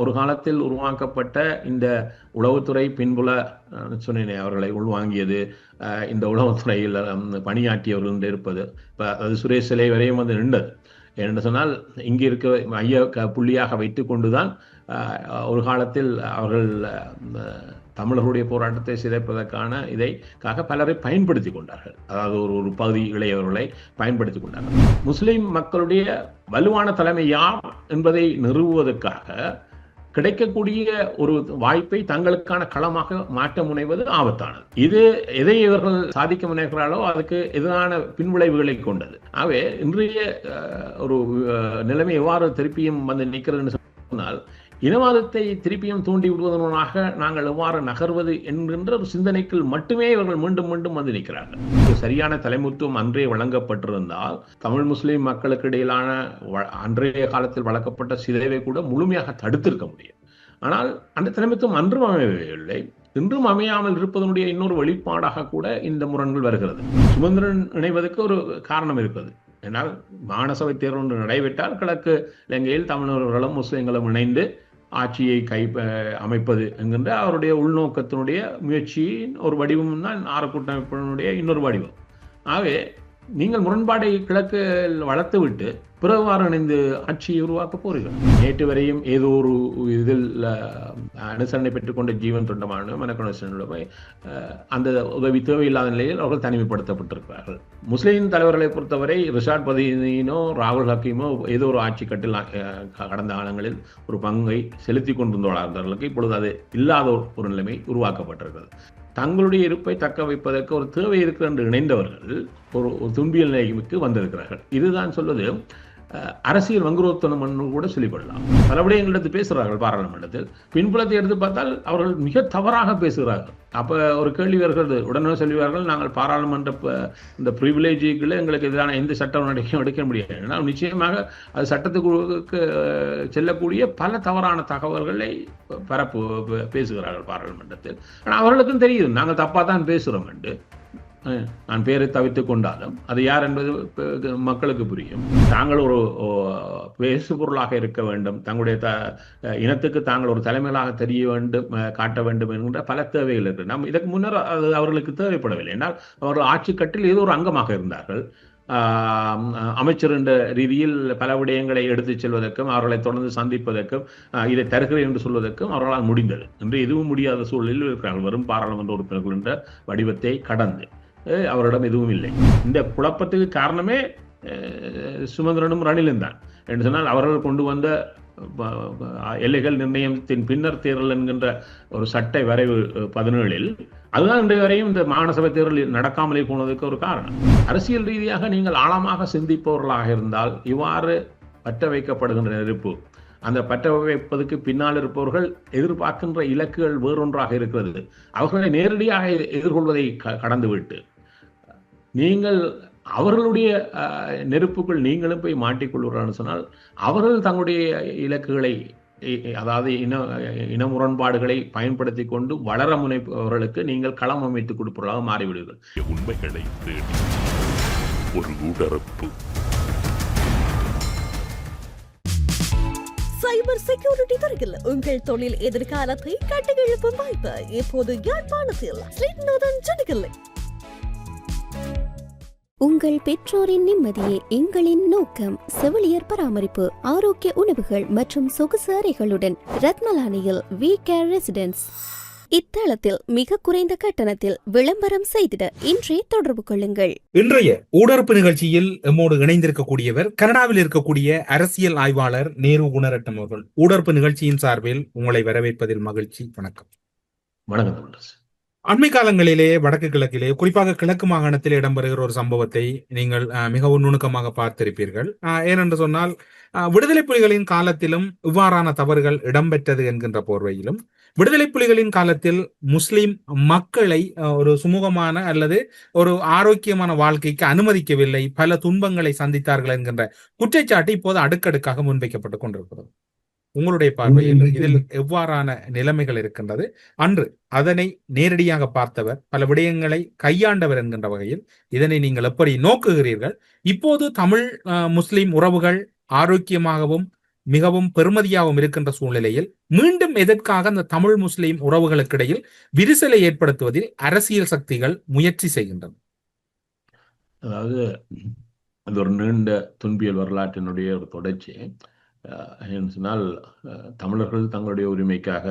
ஒரு காலத்தில் உருவாக்கப்பட்ட இந்த உளவுத்துறை பின்புல சொன்னேனே அவர்களை உள்வாங்கியது, இந்த உளவுத்துறையில் பணியாற்றியவர்கள் இருப்பது, இப்போ அது சுரேஷ் சிலை வரையும் வந்து நின்றது. என்று சொன்னால் இங்கே இருக்க மைய புள்ளியாக வைத்து கொண்டுதான் ஒரு காலத்தில் அவர்கள் தமிழர்களுடைய போராட்டத்தை சிதைப்பதற்கான இதைக்காக பலரை பயன்படுத்தி கொண்டார்கள். அதாவது ஒரு பகுதி இளையவர்களை பயன்படுத்தி கொண்டார்கள். முஸ்லிம் மக்களுடைய வலுவான தலைமை யார் என்பதை நிறுவுவதற்காக கிடைக்கக்கூடிய ஒரு வாய்ப்பை தங்களுக்கான களமாக மாற்ற முனைவது ஆபத்தானது. இது எதை இவர்கள் சாதிக்க முனைகிறார்களோ அதுக்கு எதிரான பின்விளைவுகளை கொண்டது. ஆகவே இன்றைய ஒரு நிலைமை எவ்வாறு திருப்பியும் வந்து நிற்கிறதுன்னு சொன்னால், இனவாதத்தை திருப்பியும் தூண்டி விடுவதனாக நாங்கள் எவ்வாறு நகர்வது என்கின்ற ஒரு சிந்தனைக்குள் மட்டுமே இவர்கள் மீண்டும் மீண்டும் வந்து நிற்கிறார்கள். சரியான தலைமுத்துவம் அன்றே வழங்கப்பட்டிருந்தால் தமிழ் முஸ்லிம் மக்களுக்கு இடையிலான அன்றைய காலத்தில் வழங்கப்பட்ட சிதைவை கூட முழுமையாக தடுத்திருக்க முடியும். ஆனால் அந்த தலைமைத்துவம் அன்றும் அமையவில்லை. இன்றும் அமையாமல் இருப்பதனுடைய இன்னொரு வெளிப்பாடாக கூட இந்த முரண்கள் வருகிறது. சுமந்திரன் இணைவதற்கு ஒரு காரணம் இருக்கிறது. ஏன்னால் மாநசபை தேர்வு ஒன்று நடைபெற்றால் கிழக்கு இலங்கையில் தமிழர்களும் முஸ்லிம்களும் இணைந்து ஆட்சியை அமைப்பது என்கின்ற அவருடைய உள்நோக்கத்தினுடைய முயற்சியின் ஒரு வடிவம் தான் ஆறு கூட்டமைப்பினுடைய இன்னொரு வடிவம். ஆகவே நீங்கள் முரண்பாடை கிழக்கு வளர்த்து விட்டு பிறவாறு இணைந்து ஆட்சியை உருவாக்க போறீர்கள். நேற்று வரையும் ஏதோ ஒரு இதில் அனுசரணை பெற்றுக்கொண்ட ஜீவன் தொண்டமான மனக்கணேசனுடைய அந்த உதவி தேவையில்லாத நிலையில் அவர்கள் தனிமைப்படுத்தப்பட்டிருக்கிறார்கள். முஸ்லிம் தலைவர்களை பொறுத்தவரை ரிஷாட் பதினோ ராகுல் ஹக்கீமோ ஏதோ ஒரு ஆட்சி கட்டில் கடந்த காலங்களில் ஒரு பங்கை செலுத்தி கொண்டிருந்தவர்களுக்கு இப்பொழுது அது இல்லாத ஒரு நிலைமை உருவாக்கப்பட்டிருக்கிறது. தங்களுடைய இருப்பை தக்க வைப்பதற்கு ஒரு தேவை இருக்கிறது என்று இணைந்தவர்கள் ஒரு துன்பியல் நிலைமைக்கு வந்திருக்கிறார்கள். இதுதான் சொல்வது அரசியல் வங்குரோத்தனம் கூட சொல்லிக்கொள்ளலாம். பல விடயங்களிடத்து பேசுகிறார்கள் பாராளுமன்றத்தில். பின்புலத்தை எடுத்து பார்த்தால் அவர்கள் மிக தவறாக பேசுகிறார்கள். அப்போ ஒரு கேள்வி வருகிறது, உடனே சொல்லுவார்கள் நாங்கள் பாராளுமன்ற இந்த ப்ரிவிலேஜுக்குள்ள எங்களுக்கு எதிரான எந்த சட்டம் எடுக்க முடியாது. ஏன்னா நிச்சயமாக அது சட்டத்துக்கு செல்லக்கூடிய பல தவறான தகவல்களை பேசுகிறார்கள் பாராளுமன்றத்தில். ஆனால் அவர்களுக்கும் தெரியும் நாங்கள் தப்பாக தான் பேசுகிறோம் என்று. நான் பேரை தவித்துக் கொண்டாலும் அது யார் என்பது மக்களுக்கு புரியும். தாங்கள் ஒரு பேசு பொருளாக இருக்க வேண்டும், தங்களுடைய இனத்துக்கு தாங்கள் ஒரு தலைமையிலாக தெரிய வேண்டும், காட்ட வேண்டும் என்கின்ற பல தேவைகள் இருக்கு. நம்ம இதற்கு முன்னர் அது அவர்களுக்கு தேவைப்படவில்லை. என்றால் அவர்கள் ஆட்சி கட்டில் ஏதோ ஒரு அங்கமாக இருந்தார்கள். அமைச்சர் என்ற ரீதியில் பல விடயங்களை எடுத்துச் செல்வதற்கும் அவர்களை தொடர்ந்து சந்திப்பதற்கும் இதை தருகிறேன் என்று சொல்வதற்கும் அவர்களால் முடிந்தது. என்று எதுவும் முடியாத சூழலில் இருக்கிறார்கள். வெறும் பாராளுமன்ற உறுப்பினர்கள் என்ற வடிவத்தை கடந்து அவரிடம் எதுவும் இல்லை. இந்த குழப்பத்துக்கு காரணமே சுமந்திரனும் ரணிலும் தான் என்று சொன்னால், அவர்கள் கொண்டு வந்த எல்லைகள் நிர்ணயத்தின் பின்னர் தேர்தல் என்கின்ற ஒரு சட்ட வரைவு 17 அதுதான் இன்றைய வரையும் இந்த மாநசபை தேர்தல் நடக்காமலே போனதுக்கு ஒரு காரணம். அரசியல் ரீதியாக நீங்கள் ஆழமாக சிந்திப்பவர்களாக இருந்தால் இவ்வாறு பற்ற வைக்கப்படுகின்ற நெருப்பு, அந்த பற்ற வைப்பதற்கு பின்னால் இருப்பவர்கள் எதிர்பார்க்கின்ற இலக்குகள் வேறொன்றாக இருக்கிறது. அவர்களை நேரடியாக எதிர்கொள்வதை கடந்துவிட்டு நீங்கள் அவர்களுடைய நெருப்புக்குள் நீங்களும் போய் மாட்டிக்கொள்கிறான்னு சொன்னால் அவர்கள் தங்களுடைய இலக்குகளை, அதாவது இன முரண்பாடுகளை பயன்படுத்தி கொண்டு வளர முனைப்பவர்களுக்கு நீங்கள் களம் அமைத்துக் கொடுப்பவர்களாக மாறிவிடுவீர்கள். உண்மைகளை தேடி ஒரு உடறப்பு. சைபர் செக்யூரிட்டி துறையில் உங்கள் தொழில் எதிர்காலத்தை கட்டியெழுப்பும் வாய்ப்பு இப்போது யாழ்ப்பாணத்தில் ஸ்ரீநாதன் ஜெனகல். உங்கள் பெற்றோரின் நிம்மதியே எங்களின் நோக்கம். செவிலியர் பராமரிப்பு, ஆரோக்கிய உணவுகள் மற்றும் சொகுசு அறைகளுடன் ரத்மலானியில் வி கேர் ரெசிடென்ஸ். இத்தளத்தில் மிக குறைந்த கட்டணத்தில் விளம்பரம் செய்திட இன்றே தொடர்பு கொள்ளுங்கள். இன்றைய ஊடறுப்பு நிகழ்ச்சியில் எம்மோடு இணைந்திருக்கக்கூடியவர் கனடாவில் இருக்கக்கூடிய அரசியல் ஆய்வாளர் நேரு குணரட்னம் அவர்கள். ஊடறுப்பு நிகழ்ச்சியின் சார்பில் உங்களை வரவேற்பதில் மகிழ்ச்சி. வணக்கம். வணக்கம். அண்மை காலங்களிலே வடக்கு கிழக்கிலே, குறிப்பாக கிழக்கு மாகாணத்தில் இடம்பெறுகிற ஒரு சம்பவத்தை நீங்கள் மிகவும் நுணுக்கமாக பார்த்திருப்பீர்கள். ஏனென்று சொன்னால், விடுதலை புலிகளின் காலத்திலும் இவ்வாறான தவறுகள் இடம்பெற்றது என்கின்ற போர்வையிலும், விடுதலை புலிகளின் காலத்தில் முஸ்லிம் மக்களை ஒரு சுமூகமான அல்லது ஒரு ஆரோக்கியமான வாழ்க்கைக்கு அனுமதிக்கவில்லை, பல துன்பங்களை சந்தித்தார்கள் என்கின்ற குற்றச்சாட்டு இப்போது அடுக்கடுக்காக முன்வைக்கப்பட்டுக் கொண்டிருக்கிறது. உங்களுடைய பார்வையில் இதில் எவ்வாறான நிலைமைகள் இருக்கின்றது? அன்று அதனை நேரடியாக பார்த்தவர், பல விடயங்களை கையாண்டவர் என்கின்ற வகையில் இதனை நீங்கள் எப்படி நோக்குகிறீர்கள்? இப்போது தமிழ் முஸ்லிம் உறவுகள் ஆரோக்கியமாகவும் மிகவும் பெருமதியாகவும் இருக்கின்ற சூழ்நிலையில் மீண்டும் எதற்காக அந்த தமிழ் முஸ்லிம் உறவுகளுக்கு இடையில் விரிசலை ஏற்படுத்துவதில் அரசியல் சக்திகள் முயற்சி செய்கின்றன? அதாவது அது ஒரு நீண்ட துன்பியல் வரலாற்றினுடைய ஒரு தொடர்ச்சி. என்று சொன்னால் தமிழர்கள் தங்களுடைய உரிமைக்காக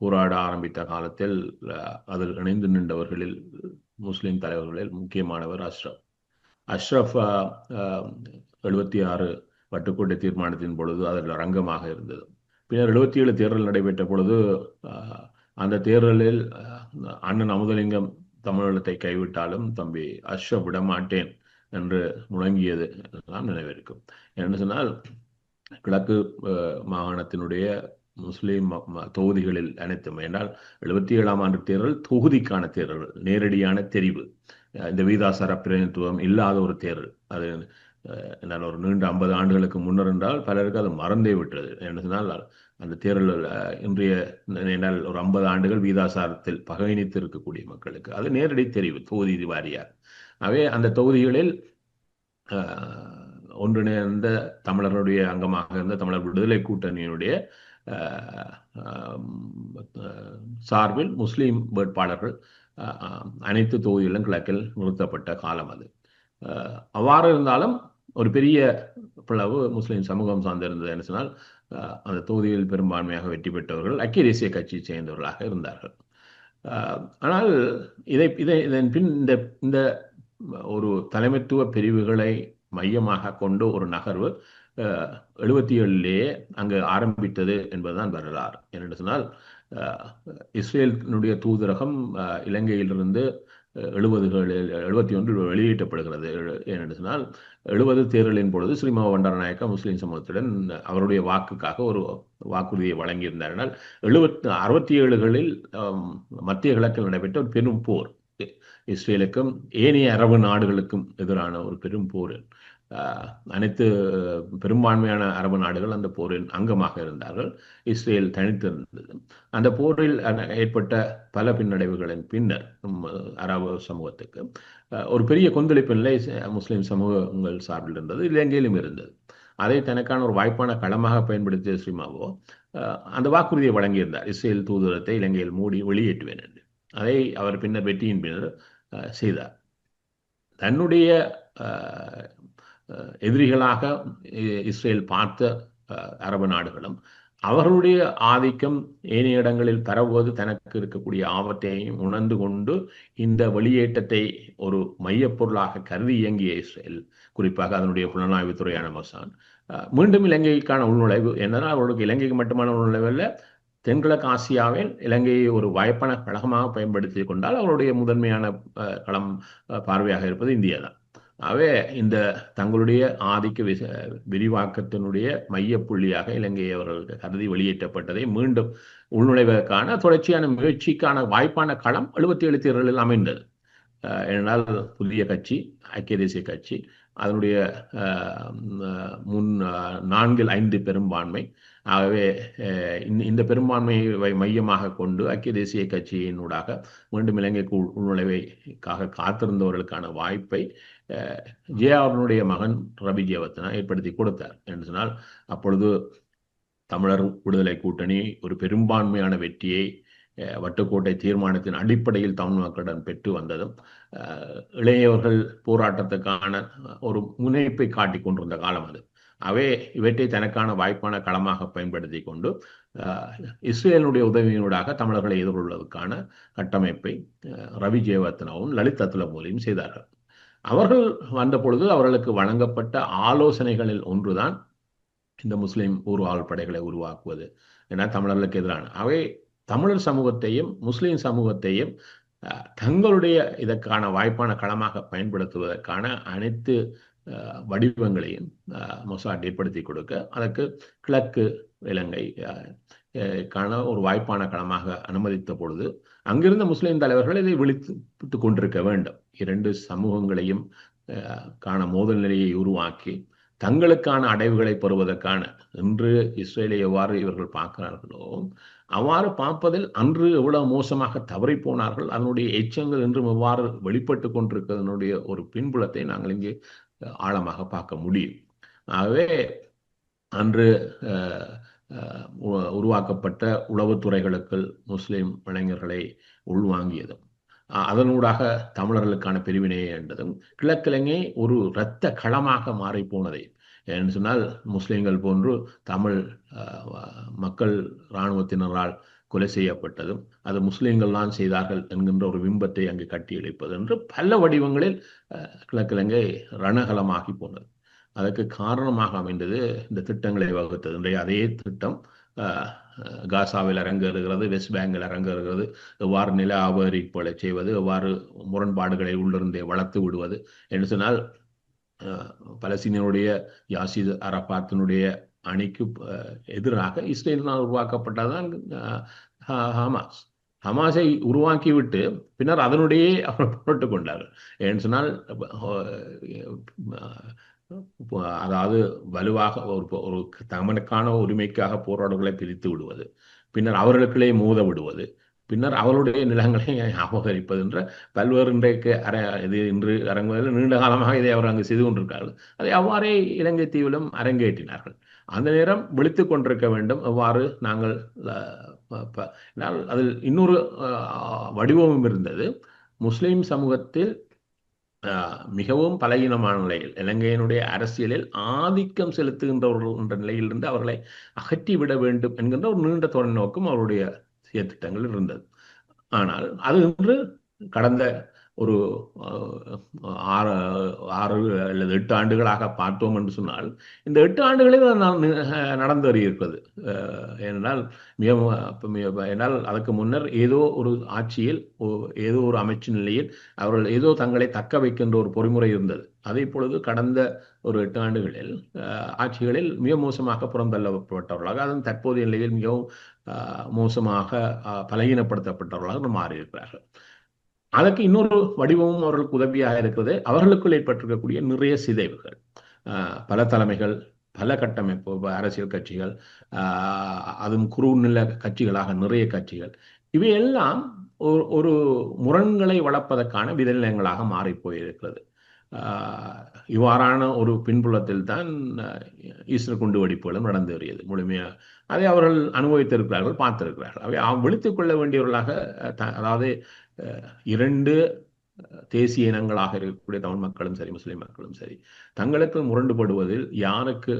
போராட ஆரம்பித்த காலத்தில் அதில் இணைந்து நின்றவர்களில் முஸ்லிம் தலைவர்களில் முக்கியமானவர் அஷ்ரஃப் 76 வட்டுக்கோட்டை தீர்மானத்தின் பொழுது அதில் ரங்கமாக இருந்தது. பின்னர் 77 தேர்தல் நடைபெற்ற பொழுது அந்த தேர்தலில் அண்ணன் அமுதலிங்கம் தமிழீழத்தை கைவிட்டாலும் தம்பி அஷ்ரஃப் விடமாட்டேன் என்று முழங்கியது எல்லாம் நினைவிருக்கும். என்ன சொன்னால் கிழக்கு மாகாணத்தினுடைய முஸ்லீம் தொகுதிகளில் அனைத்தும் என்றால் 77ஆம் ஆண்டு தேர்தல் தொகுதிக்கான தேர்தல், நேரடியான தெரிவு, இந்த வீதாசார பிரதிநிதித்துவம் இல்லாத ஒரு தேர்தல். அது என்னால் ஒரு நீண்ட 50 ஆண்டுகளுக்கு முன்னர் என்றால் பலருக்கு அது மறந்தே விட்டது. என்ன சொன்னால் அந்த தேர்தல் இன்றைய என்னால் ஒரு 50 ஆண்டுகள் வீதாசாரத்தில் பகைனித்து இருக்கக்கூடிய மக்களுக்கு அது நேரடி தெரிவு தொகுதி வாரியாக. அவை அந்த தொகுதிகளில் ஒன்றிணைந்த தமிழர்களுடைய அங்கமாக இருந்த தமிழர் விடுதலை கூட்டணியினுடைய சார்பில் முஸ்லீம் வேட்பாளர்கள் அனைத்து தொகுதிகளிலும் கிழக்கில் நிறுத்தப்பட்ட காலம் அது. அவ்வாறு இருந்தாலும் ஒரு பெரிய பிளவு முஸ்லீம் சமூகம் சார்ந்திருந்தது. என்ன சொன்னால் அந்த தொகுதியில் பெரும்பான்மையாக வெற்றி பெற்றவர்கள் ஐக்கிய தேசிய கட்சியை சேர்ந்தவர்களாக இருந்தார்கள். ஆனால் இதன் பின் இந்த ஒரு தலைமைத்துவ பிரிவுகளை மையமாக கொண்டு ஒரு நகர்வு 77லேயே அங்கு ஆரம்பித்தது என்பதுதான் வரலாறு. என்று சொன்னால் இஸ்ரேலினுடைய தூதரகம் இலங்கையிலிருந்து 71 வெளியேற்றப்படுகிறது. ஏனென்று சொன்னால் 70 தேர்தலின் பொழுது ஸ்ரீமா பண்டாரநாயக்கா முஸ்லீம் சமூகத்துடன் அவருடைய வாக்குக்காக ஒரு வாக்குறுதியை வழங்கியிருந்தார்கள். 67களில் மத்திய கிழக்கில் நடைபெற்ற ஒரு பெரும் போர், இஸ்ரேலுக்கும் ஏனைய அரபு நாடுகளுக்கும் எதிரான ஒரு பெரும் போர். அனைத்து பெரும்பான்மையான அரபு நாடுகள் அந்த போரில் அங்கமாக இருந்தார்கள், இஸ்ரேல் தனித்திருந்தது. அந்த போரில் ஏற்பட்ட பல பின்னடைவுகளின் பின்னர் அரபு சமூகத்துக்கு ஒரு பெரிய கொந்தளிப்பு நிலை முஸ்லிம் சமூகங்கள் சார்பில் இருந்தது, இலங்கையிலும் இருந்தது. அதை தனக்கான ஒரு வாய்ப்பான களமாக பயன்படுத்திய ஸ்ரீமாவோ அந்த வாக்குறுதியை வழங்கியிருந்தார், இஸ்ரேல் தூதரத்தை இலங்கையில் மூடி வெளியேற்றுவேன் என்று. அதை அவர் பின்னர் வெற்றியின் பின்னர் செய்தார். தன்னுடைய எதிரிகளாக இஸ்ரேல் பார்த்த அரபு நாடுகளும் அவர்களுடைய ஆதிக்கம் ஏனைய இடங்களில் பரவுவது தனக்கு இருக்கக்கூடிய ஆபத்தையும் உணர்ந்து கொண்டு இந்த வெளியேற்றத்தை ஒரு மையப்பொருளாக கருதி இயங்கிய இஸ்ரேல், குறிப்பாக அதனுடைய புலனாய்வுத்துறையான மொசாட், மீண்டும் இலங்கைக்கான உள்நுழைவு என்னன்னா அவர்களுக்கு இலங்கைக்கு மட்டுமான உள்நுழைவு அல்ல, தென்கிழக்கு ஆசியாவில் இலங்கையை ஒரு வாய்ப்பான கழகமாக பயன்படுத்தி கொண்டால் அவருடைய முதன்மையான களம் பார்வையாக இருப்பது இந்தியா தான். ஆகவே இந்த தங்களுடைய ஆதிக்க விரிவாக்கத்தினுடைய மையப்புள்ளியாக இலங்கையை அவர்கள் கருதி வெளியேற்றப்பட்டதை மீண்டும் உள்நுழைவதற்கான தொடர்ச்சியான முயற்சிக்கான வாய்ப்பான களம் 77 தேர்தலில் அமைந்தது. ஏனென்றால் புதிய கட்சி ஐக்கிய தேசிய கட்சி அதனுடைய 4/5 பெரும்பான்மை. ஆகவே இந்த பெரும்பான்மையை மையமாக கொண்டு ஐக்கிய தேசிய கட்சியினூடாக மீண்டும் இலங்கைக்கு உள்நுழைவைக்காக காத்திருந்தவர்களுக்கான வாய்ப்பை ஜேஆருடைய மகன் ரவி ஜெயவர்தனா ஏற்படுத்தி கொடுத்தார். என்று சொன்னால் அப்பொழுது தமிழர் விடுதலை கூட்டணி ஒரு பெரும்பான்மையான வெற்றியை வட்டுக்கோட்டை தீர்மானத்தின் அடிப்படையில் தமிழ் மக்களிடம் பெற்று வந்ததும் இளையவர்கள் போராட்டத்துக்கான ஒரு முனைப்பை காட்டிக் கொண்டிருந்த காலம் அது. அவை இவற்றை தனக்கான வாய்ப்பான களமாக பயன்படுத்தி கொண்டு இஸ்ரேலுடைய உதவியினூடாக தமிழர்களை எதிர்கொள்வதற்கான கட்டமைப்பை ரவி ஜெயவர்தனாவும் லலித் அத்துலமூலியும் செய்தார்கள். அவர்கள் வந்த பொழுது அவர்களுக்கு வழங்கப்பட்ட ஆலோசனைகளில் ஒன்றுதான் இந்த முஸ்லிம் ஊர்காவல் படைகளை உருவாக்குவது என தமிழர்களுக்கு எதிரான. அவை தமிழர் சமூகத்தையும் முஸ்லிம் சமூகத்தையும் தங்களுடைய இதற்கான வாய்ப்பான களமாக பயன்படுத்துவதற்கான அனைத்து வடிவங்களையும் மொசாட் ஏற்படுத்தி கொடுக்க அதற்கு கிழக்கு இலங்கை ஒரு வாய்ப்பான களமாக அனுமதித்த பொழுது அங்கிருந்த முஸ்லிம் தலைவர்கள் இதை விழித்து கொண்டிருக்க வேண்டும். 2 சமூகங்களையும் காண மோதல் நிலையை உருவாக்கி தங்களுக்கான அடைவுகளை பெறுவதற்கான இன்று இஸ்ரேலை எவ்வாறு இவர்கள் பார்க்கிறார்களோ அவ்வாறு பார்ப்பதில் அன்று எவ்வளவு மோசமாக தவறி போனார்கள், அதனுடைய எச்சங்கள் இன்றும் எவ்வாறு வெளிப்பட்டு கொண்டிருக்கிறதனுடைய ஒரு பின்புலத்தை நாங்கள் இங்கே ஆழமாக பார்க்க முடியும். ஆகவே அன்று உருவாக்கப்பட்ட உளவுத்துறைகளுக்குள் முஸ்லிம் இளைஞர்களை உள்வாங்கியதும் அதனூடாக தமிழர்களுக்கான பிரிவினையை என்றதும் கிழக்கிழங்கை ஒரு இரத்த களமாக மாறி போனதை என்று சொன்னால் முஸ்லிம்கள் போன்று தமிழ் மக்கள் இராணுவத்தினரால் கொலை செய்யப்பட்டதும் அது முஸ்லிம்கள் தான் செய்தார்கள் என்கின்ற ஒரு பிம்பத்தை அங்கு கட்டியெழுப்பது என்று பல வடிவங்களில் கிழக்கிழங்கை ரணகலமாகி போனது. அதற்கு காரணமாக அமைந்தது இந்த திட்டங்களை வகுத்தது. இன்றைய அதே திட்டம் காசாவில் அரங்கேறுகிறது, வெஸ்ட் பேங்கில் அரங்கேறுகிறது. எவ்வாறு நில அபகரிப்புகளை செய்வது, எவ்வாறு முரண்பாடுகளை உள்ளிருந்தே வளர்த்து விடுவது என்று சொன்னால் பலஸ்தீனியருடைய யாசிர் அரபாத்தினுடைய அணிக்கு எதிராக இஸ்ரேலினால் உருவாக்கப்பட்டதான் ஹமாஸ். ஹமாஸை உருவாக்கிவிட்டு பின்னர் அதனுடைய அவர் போட்டு கொண்டார்கள். ஏன்னு சொன்னால் அதாவது வலுவாக ஒரு தமனுக்கான உரிமைக்காக போராடுகளை பிரித்து விடுவது, பின்னர் அவர்களுக்குள்ளே மோத விடுவது, பின்னர் அவருடைய நிலங்களை அபகரிப்பது என்ற பல்வேறு இன்றைக்கு இது இன்று அரங்குவதில் நீண்ட காலமாக இதை அவர் அங்கு செய்து கொண்டிருக்கிறார்கள். அதை அவ்வாறே இலங்கை தீவிலும் அரங்கேற்றினார்கள். அந்த நேரம் விழித்துக் கொண்டிருக்க வேண்டும். எவ்வாறு நாங்கள் அதில் இன்னொரு வடிவமும் இருந்தது. முஸ்லிம் சமூகத்தில் மிகவும் பலகீனமான நிலையில் இலங்கையினுடைய அரசியலில் ஆதிக்கம் செலுத்துகின்றவர்கள் என்ற நிலையிலிருந்து அவர்களை அகற்றிவிட வேண்டும் என்கின்ற ஒரு நீண்ட தொலைநோக்கும் அவருடைய திட்டங்கள் இருந்தது. ஆனால் அது இன்று கடந்த ஒரு 6 அல்லது 8 ஆண்டுகளாக பார்த்தோம் என்று சொன்னால் இந்த 8 ஆண்டுகளில் நடந்து வருகிறது. ஏனென்றால் ஏனால் அதற்கு முன்னர் ஏதோ ஒரு ஆட்சியில் ஏதோ ஒரு அமைச்சு நிலையில் அவர்கள் ஏதோ தங்களை தக்க வைக்கின்ற ஒரு பொறிமுறை இருந்தது. அதே பொழுது கடந்த ஒரு 8 ஆண்டுகளில் ஆட்சிகளில் மிக மோசமாக புறந்தள்ளப்பட்டவர்களாக, அதன் தற்போதைய நிலையில் மிகவும் மோசமாக பலகீனப்படுத்தப்பட்டவர்களாக மாறியிருக்கிறார்கள். அதற்கு இன்னொரு வடிவமும் அவர்களுக்கு உதவியாக இருக்கிறது. அவர்களுக்குள் ஏற்பட்டிருக்கக்கூடிய நிறைய சிதைவுகள், பல தலைமைகள், பல கட்டமைப்பு, அரசியல் கட்சிகள், அதுவும் குறுநில கட்சிகளாக நிறைய கட்சிகள், இவையெல்லாம் ஒரு முரண்களை வளர்ப்பதற்கான விதநிலங்களாக மாறி போயிருக்கிறது. இவ்வாறான ஒரு பின்புலத்தில் தான் ஈஸ்டர் குண்டு வெடிப்புகளும் நடந்து வருகிறது முழுமையாக. அதை அவர்கள் அனுபவித்திருக்கிறார்கள், பார்த்திருக்கிறார்கள். அவை விழித்துக் கொள்ள வேண்டியவர்களாக, அதாவது 2 தேசிய இனங்களாக இருக்கக்கூடிய தமிழ் மக்களும் சரி, முஸ்லிம் மக்களும் சரி, தங்களுக்கு முரண்டுபடுவதில் யாருக்கு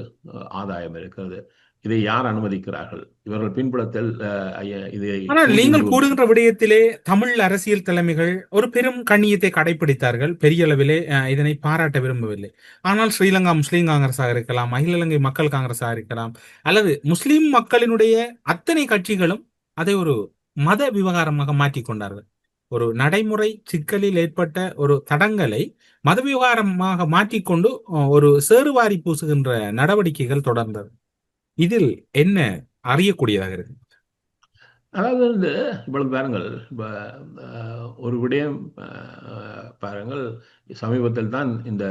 ஆதாயம் இருக்கிறது, இதை யார் அனுமதிக்கிறார்கள், இவர்கள் பின்புலத்தில் ஆனால் நீங்கள் கூறுகின்ற விடயத்திலே தமிழ் அரசியல் தலைமைகள் ஒரு பெரும் கண்ணியத்தை கடைபிடித்தார்கள். பெரிய அளவிலே இதனை பாராட்ட விரும்பவில்லை. ஆனால் ஸ்ரீலங்கா முஸ்லீம் காங்கிரஸாக இருக்கலாம், அகில இலங்கை மக்கள் காங்கிரஸாக இருக்கலாம், அல்லது முஸ்லிம் மக்களினுடைய அத்தனை கட்சிகளும் அதை ஒரு மத விவகாரமாக மாற்றிக்கொண்டார்கள். ஒரு நடைமுறை சிக்கலில் ஏற்பட்ட ஒரு தடங்களை மத விவகாரமாக மாற்றிக்கொண்டு ஒரு சேறுவாரி பூசுகின்ற நடவடிக்கைகள் தொடர்ந்தது. இதில் என்ன அறியக்கூடியதாக இருக்கு? அதாவது இவ்வளவு பாருங்கள், ஒரு விடயம் பாருங்கள், சமீபத்தில் தான் இந்த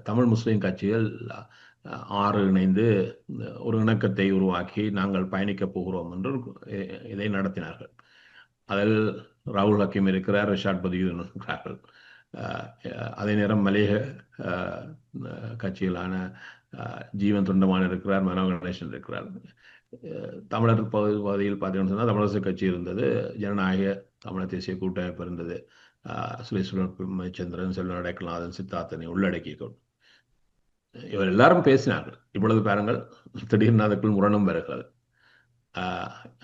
தமிழ் முஸ்லிம் கட்சிகள் 6 இணைந்து ஒரு இணக்கத்தை உருவாக்கி நாங்கள் பயணிக்கப் போகிறோம் என்று இதை நடத்தினார்கள். அதில் ராகுல் ஹக்கீம் இருக்கிறார், ரிஷாட் பதியுதீன் இருக்கிறார்கள். அதே நேரம் மலேக கட்சிகளான ஜீவன் தொண்டமான் இருக்கிறார், மனோ கணேசன் இருக்கிறார். தமிழர் பகுதியில் பார்த்தீங்கன்னு சொன்னால் தமிழரசு கட்சி இருந்தது, ஜனநாயக தமிழர் தேசிய கூட்டமைப்பு இருந்தது, சுரேஸ்வரன், செல்வன் அடைக்கலாதன், சித்தார்த்தனை உள்ளடக்கிக்கொண்டு இவர் எல்லாரும் பேசினார்கள். இப்பொழுது பாருங்கள், திடீர்னு அதுக்குள் முரணும் வருகிறது.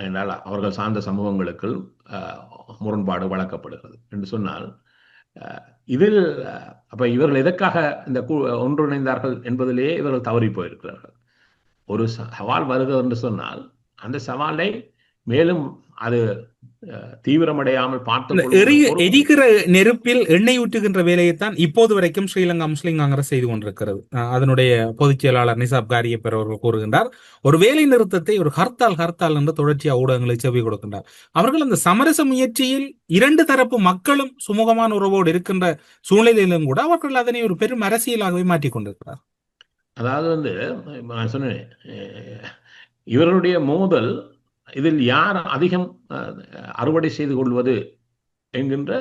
என்றால் அவர்கள் சார்ந்த சமூகங்களுக்குள் முரண்பாடு வளர்க்கப்படுகிறது என்று சொன்னால், இதில் அப்ப இவர்கள் எதற்காக இந்த ஒன்றிணைந்தார்கள் என்பதிலேயே இவர்கள் தவறி போயிருக்கிறார்கள். ஒரு சவால் வருகிறது என்று சொன்னால் அந்த சவாலை மேலும் அது தீவிரமடையாமல் பார்த்து எரிகிற நெருப்பில் எண்ணெய் ஊற்றுகின்ற வேலையைத்தான் இப்போது வரைக்கும் ஸ்ரீலங்கா முஸ்லிம் காங்கிரஸ் செய்து கொண்டிருக்கிறது. அதனுடைய பொதுச் செயலாளர் நிசாப் காரியப்பர் அவர்கள் கூறுகின்றார், ஒரு வேலை நிறுத்தத்தை ஒரு ஹர்த்தால் என்று தொடர்ச்சியா ஊடகங்களுக்கு செவி கொடுக்கின்றார். அவர்கள் அந்த சமரச முயற்சியில் 2 தரப்பு மக்களும் சுமூகமான உறவோடு இருக்கின்ற சூழ்நிலையிலும் கூட அவர்கள் அதனை ஒரு பெரும் அரசியலாகவே மாற்றிக் கொண்டிருக்கிறார். அதாவது நான் சொன்னேன், இவருடைய மோதல் இதில் யார் அதிகம் அறுவடை செய்து கொள்வது என்கின்ற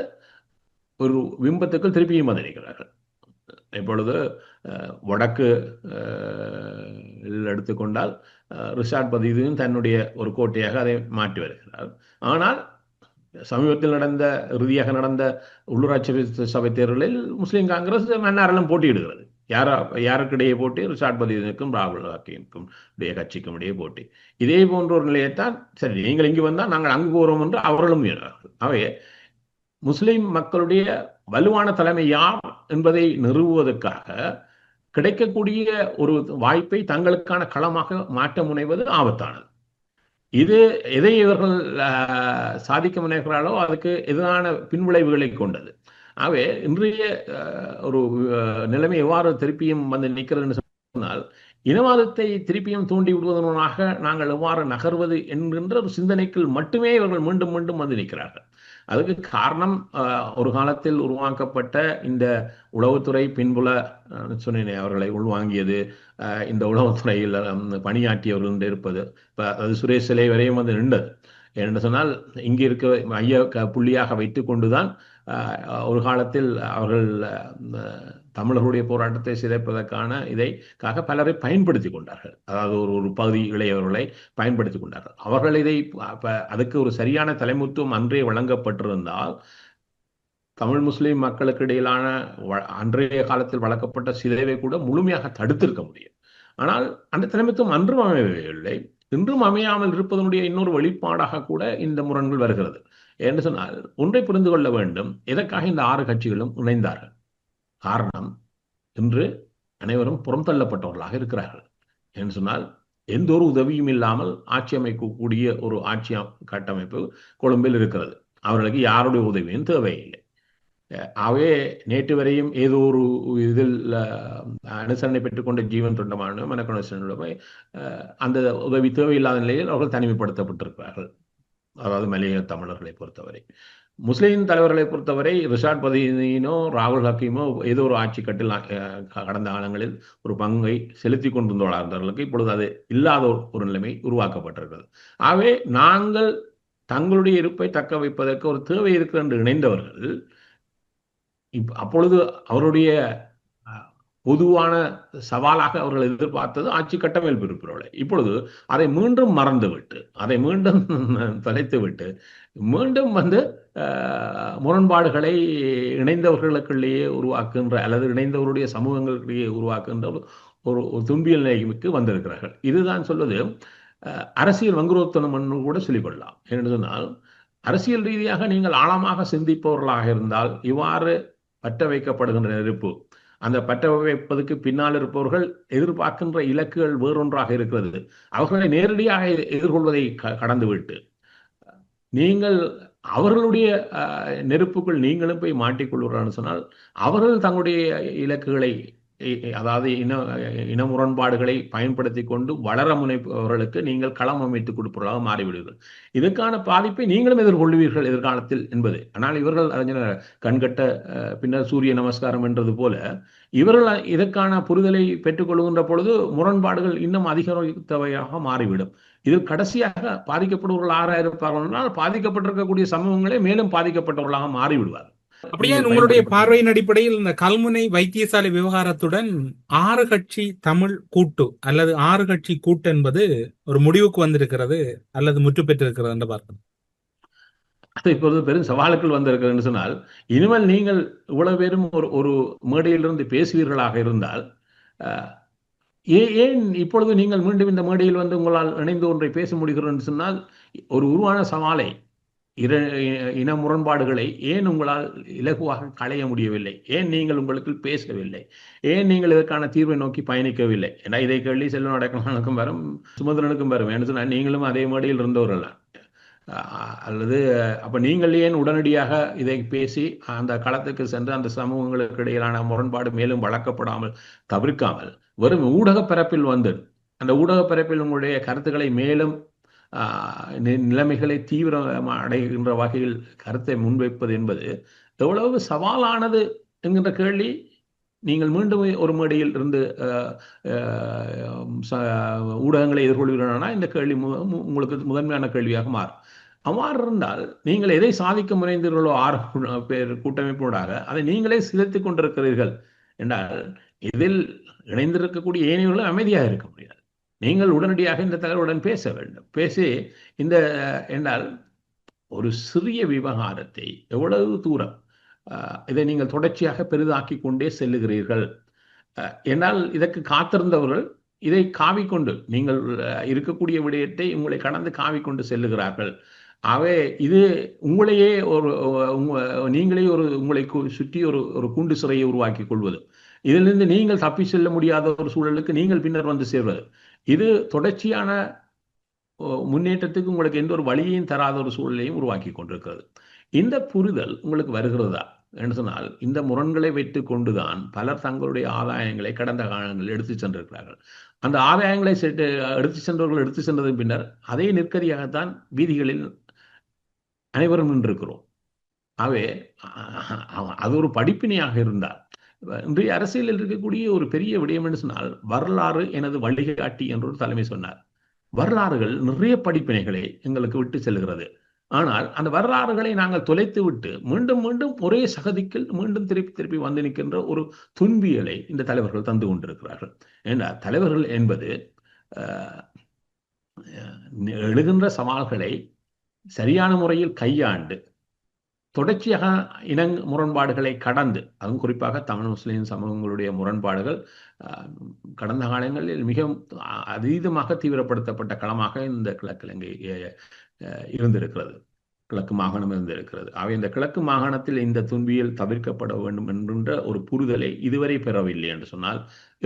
ஒரு பிம்பத்துக்குள் திருப்பியும் வந்திருக்கிறார்கள். இப்பொழுது வடக்கு எடுத்துக்கொண்டால் ரிஷாட் பதியுதீன் தன்னுடைய ஒரு கோட்டையாக அதை மாற்றி வருகிறார். ஆனால் சமீபத்தில் இறுதியாக நடந்த உள்ளூராட்சி சபை தேர்தலில் முஸ்லீம் காங்கிரஸ் மன்னாரெல்லாம் போட்டியிடுகிறது. யாருக்கிடையே போட்டி? ரிஷாட் பதியுதீனுக்கும் ராகுல் காந்திக்கும் உடைய கட்சிக்கும் இடையே போட்டி. இதே போன்ற ஒரு நிலையைத்தான் சரி நீங்கள் இங்கு வந்தால் நாங்கள் அங்கு போகிறோம் என்று அவர்களும் முயல்கிறார்கள். அவை முஸ்லிம் மக்களுடைய வலுவான தலைமை யார் என்பதை நிறுவுவதற்காக கிடைக்கக்கூடிய ஒரு வாய்ப்பை தங்களுக்கான களமாக மாற்ற முனைவது ஆபத்தானது. இது எதை இவர்கள் சாதிக்க முனைகிறார்களோ அதுக்கு எதிரான பின்விளைவுகளை கொண்டது. ஆகவே இன்றைய ஒரு நிலைமை எவ்வாறு திருப்பியும் வந்து நிற்கிறதுன்னு சொன்னால், இனவாதத்தை திருப்பியும் தூண்டி விடுவதனாக நாங்கள் எவ்வாறு நகர்வது என்கின்ற ஒரு சிந்தனைக்குள் மட்டுமே இவர்கள் மீண்டும் மீண்டும் வந்து நிற்கிறார்கள். அதுக்கு காரணம் ஒரு காலத்தில் உருவாக்கப்பட்ட இந்த உளவுத்துறை பின்புல சொன்னேன் அவர்களை உள்வாங்கியது, இந்த உளவுத்துறையில் பணியாற்றியவர்கள் இருப்பது. இப்போ அது சுரேஷ் சிலை வரையும் வந்து நின்றது. என்று சொன்னால் இங்கே இருக்க மைய புள்ளியாக வைத்து கொண்டுதான் ஒரு காலத்தில் அவர்கள் தமிழர்களுடைய போராட்டத்தை சிதைப்பதற்கான இதைக்காக பலரை பயன்படுத்தி கொண்டார்கள். அதாவது ஒரு பகுதி இளையவர்களை பயன்படுத்தி கொண்டார்கள். அவர்கள் அதுக்கு ஒரு சரியான தலைமைத்துவம் அன்றே வழங்கப்பட்டிருந்தால் தமிழ் முஸ்லிம் மக்களுக்கு இடையிலான அன்றைய காலத்தில் வழங்கப்பட்ட சிதைவை கூட முழுமையாக தடுத்திருக்க முடியும். ஆனால் அந்த தலைமைத்துவம் அன்றும் அமையவில்லை. இன்றும் அமையாமல் இருப்பதனுடைய இன்னொரு வெளிப்பாடாக கூட இந்த முரண்கள் வருகிறது. என்று சொன்னால் ஒன்றை புரிந்து கொள்ள வேண்டும், எதற்காக இந்த 6 கட்சிகளும் இணைந்தார்கள்? காரணம், இன்று அனைவரும் புறம் தள்ளப்பட்டவர்களாக இருக்கிறார்கள். என்று சொன்னால் எந்த ஒரு உதவியும் இல்லாமல் ஆட்சி அமைக்கக்கூடிய ஒரு ஆட்சி கட்டமைப்பு கொழும்பில் இருக்கிறது. அவர்களுக்கு யாருடைய உதவியும் தேவையில்லை. அவே நேற்று வரையும் ஏதோ ஒரு இதில் அனுசரணை பெற்றுக்கொண்ட ஜீவன் தொண்டமான மனக்கணேசனுடைய அந்த உதவி தேவையில்லாத நிலையில் அவர்கள் தனிமைப்படுத்தப்பட்டிருக்கிறார்கள். அதாவது மலைய தமிழர்களை பொறுத்தவரை. முஸ்லீம் தலைவர்களை பொறுத்தவரை ரிஷாட் பதியுதீனோ ராகுல் ஹக்கீமோ ஏதோ ஒரு ஆட்சி கட்டில் கடந்த காலங்களில் ஒரு பங்கை செலுத்தி கொண்டிருந்தவர்களுக்கு இப்பொழுது அது இல்லாத ஒரு நிலைமை உருவாக்கப்பட்டிருக்கிறது. ஆகவே நாங்கள் தங்களுடைய இருப்பை தக்க வைப்பதற்கு ஒரு தேவை இருக்கிறது என்று இணைந்தவர்கள் அப்பொழுது அவருடைய பொதுவான சவாலாக அவர்கள் எதிர்பார்த்தது ஆட்சி கட்டமைப்பு இருப்பவர்களை. இப்பொழுது அதை மீண்டும் மறந்துவிட்டு, அதை மீண்டும் தொலைத்துவிட்டு, மீண்டும் வந்து முரண்பாடுகளை இணைந்தவர்களுக்குள்ளேயே உருவாக்குகின்ற அல்லது இணைந்தவருடைய சமூகங்களுக்கிடையே உருவாக்குகின்ற ஒரு துன்பியல் நிலைமைக்கு வந்திருக்கிறார்கள். இதுதான் சொல்வது அரசியல் வங்குரோத்தனம் என்று கூட சொல்லிக்கொள்ளலாம். என்று சொன்னால் அரசியல் ரீதியாக நீங்கள் ஆழமாக சிந்திப்பவர்களாக இருந்தால் இவ்வாறு பற்ற வைக்கப்படுகின்ற நெருப்பு, அந்த பற்ற வைப்பதற்கு பின்னால் இருப்பவர்கள் எதிர்பார்க்கின்ற இலக்குகள் வேறொன்றாக இருக்கிறது. அவர்களை நேரடியாக எதிர்கொள்வதை கடந்துவிட்டு நீங்கள் அவர்களுடைய நெருப்புக்குள் நீங்களும் போய் மாட்டிக்கொள்வீர்கள் சொன்னால் அவர்கள் தங்களுடைய இலக்குகளை, அதாவது இன முரண்பாடுகளை பயன்படுத்தி கொண்டு வளர முனைப்பவர்களுக்கு நீங்கள் களம் அமைத்துக் கொடுப்பவர்களாக மாறிவிடுவீர்கள். இதற்கான பாதிப்பை நீங்களும் எதிர்கொள்வீர்கள் எதிர்காலத்தில் என்பது. ஆனால் இவர்கள் கண்கட்ட பின்னர் சூரிய நமஸ்காரம் என்றது போல இவர்கள் இதற்கான புரிதலை பெற்றுக்கொள்கின்ற பொழுது முரண்பாடுகள் இன்னும் அதிகரித்தவையாக மாறிவிடும். இதில் கடைசியாக பாதிக்கப்படுபவர்கள் ஆறாக இருப்பார்கள் என்றால் பாதிக்கப்பட்டிருக்கக்கூடிய சமூகங்களே மேலும் பாதிக்கப்பட்டவர்களாக மாறிவிடுவார்கள். அப்படியே உங்களுடைய பார்வையின் அடிப்படையில் இந்த கல்முனை வைத்தியசாலை விவகாரத்துடன் 6 கட்சி தமிழ் கூட்டு அல்லது 6 கட்சி கூட்டு என்பது ஒரு முடிவுக்கு வந்திருக்கிறது அல்லது முற்று பெற்றிருக்கிறது என்று பார்க்கணும். அது இப்பொழுது பெரும் சவாலுக்குள் வந்திருக்கிறது சொன்னால், இனிமேல் நீங்கள் இவ்வளவு பேரும் ஒரு மேடையிலிருந்து பேசுவீர்களாக இருந்தால் ஏன் இப்பொழுது நீங்கள் மீண்டும் இந்த மேடையில் வந்து உங்களால் இணைந்து ஒன்றை பேச முடிகிறது என்று சொன்னால், ஒரு உருவான சவாலை, இன முரண்பாடுகளை ஏன் உங்களால் இலகுவாக களைய முடியவில்லை? ஏன் நீங்கள் உங்களுக்கு பேசவில்லை? ஏன் நீங்கள் இதற்கான தீர்வை நோக்கி பயணிக்கவில்லை? ஏன்னா இதை கேள்வி செல்வம் அடக்கமானுக்கும் வரும், சுமந்திரனுக்கும் வரும். என்று சொன்னால் நீங்களும் அதே மேடையில் இருந்தவர்கள் அல்லது அப்ப நீங்கள் ஏன் உடனடியாக இதை பேசி அந்த களத்துக்கு சென்று அந்த சமூகங்களுக்கு இடையிலான முரண்பாடு மேலும் வளர்க்கப்படாமல் தவிர்க்காமல் வெறும் ஊடக பரப்பில் வந்து அந்த ஊடக பரப்பில் உங்களுடைய கருத்துக்களை மேலும் நிலைமைகளை தீவிரம் அடைகின்ற வகையில் கருத்தை முன்வைப்பது என்பது எவ்வளவு சவாலானது என்கின்ற கேள்வி நீங்கள் மீண்டும் ஒரு மேடையில் இருந்து ஊடகங்களை எதிர்கொள்வீர்களானால் இந்த கேள்வி உங்களுக்கு முதன்மையான கேள்வியாக மாறும். அவ்வாறு இருந்தால் நீங்கள் எதை சாதிக்க முனைந்தீர்களோ 6 பேர் கூட்டமைப்போடாக அதை நீங்களே சிதைத்துக் கொண்டிருக்கிறீர்கள் என்றால் இதில் இணைந்திருக்கக்கூடிய ஏனையவர்களும் அமைதியாக இருக்க முடியாது. நீங்கள் உடனடியாக இந்த தலைவருடன் பேச வேண்டும். பேசி இந்த என்றால் ஒரு சிறிய விவகாரத்தை எவ்வளவு தூரம் இதை நீங்கள் தொடர்ச்சியாக பெரிதாக்கி கொண்டே செல்லுகிறீர்கள். என்னால் இதற்கு காத்திருந்தவர்கள் இதை காவிக்கொண்டு நீங்கள் இருக்கக்கூடிய விடயத்தை உங்களை கடந்து காவிக்கொண்டு செல்லுகிறார்கள். ஆகவே இது உங்களையே நீங்களே உங்களை சுற்றி ஒரு கூண்டு சிறையை உருவாக்கி கொள்வது, இதிலிருந்து நீங்கள் தப்பி செல்ல முடியாத ஒரு சூழலுக்கு நீங்கள் பின்னர் வந்து சேர்வது, இது தொடர்ச்சியான முன்னேற்றத்துக்கு உங்களுக்கு எந்த ஒரு வழியையும் தராத ஒரு சூழலையும் உருவாக்கி கொண்டிருக்கிறது. இந்த புரிதல் உங்களுக்கு வருகிறதா என்று சொன்னால், இந்த முரண்களை வைத்துக் கொண்டுதான் பலர் தங்களுடைய ஆதாயங்களை கடந்த காலங்களில் எடுத்து சென்றிருக்கிறார்கள். அந்த ஆதாயங்களை எடுத்து சென்றவர்கள் எடுத்து சென்றதன் பின்னர் அதே நெருக்கடியாகத்தான் வீதிகளில் அனைவரும் நின்றிருக்கிறோம். ஆகவே அது ஒரு படிப்பினையாக இருந்தால், இன்றைய அரசியலில் இருக்கக்கூடிய ஒரு பெரிய விடயம் என்று சொன்னால், வரலாறு எனது வழிகாட்டி என்று ஒரு தலைமை சொன்னார். வரலாறுகள் நிறைய படிப்பினைகளை எங்களுக்கு விட்டு செல்கிறது. ஆனால் அந்த வரலாறுகளை நாங்கள் தொலைத்து விட்டு மீண்டும் மீண்டும் ஒரே சகதிக்கில் மீண்டும் திருப்பி திருப்பி வந்து நிற்கின்ற ஒரு துன்பியலை இந்த தலைவர்கள் தந்து கொண்டிருக்கிறார்கள். ஏன்னா தலைவர்கள் என்பது எழுகின்ற சவால்களை சரியான முறையில் கையாண்டு தொடர்ச்சியாக முரண்பாடுகளை கடந்து, அதுவும் குறிப்பாக தமிழ் முஸ்லிம் சமூகங்களுடைய முரண்பாடுகள் கடந்த காலங்களில் மிக அதீதமாக தீவிரப்படுத்தப்பட்ட களமாக இந்த கிழக்கிழங்கை இருந்திருக்கிறது, கிழக்கு மாகாணம் இருந்திருக்கிறது. அவை இந்த கிழக்கு மாகாணத்தில் இந்த துன்பியல் தவிர்க்கப்பட வேண்டும் என்கின்ற ஒரு புரிதலை இதுவரை பெறவில்லை என்று சொன்னால்,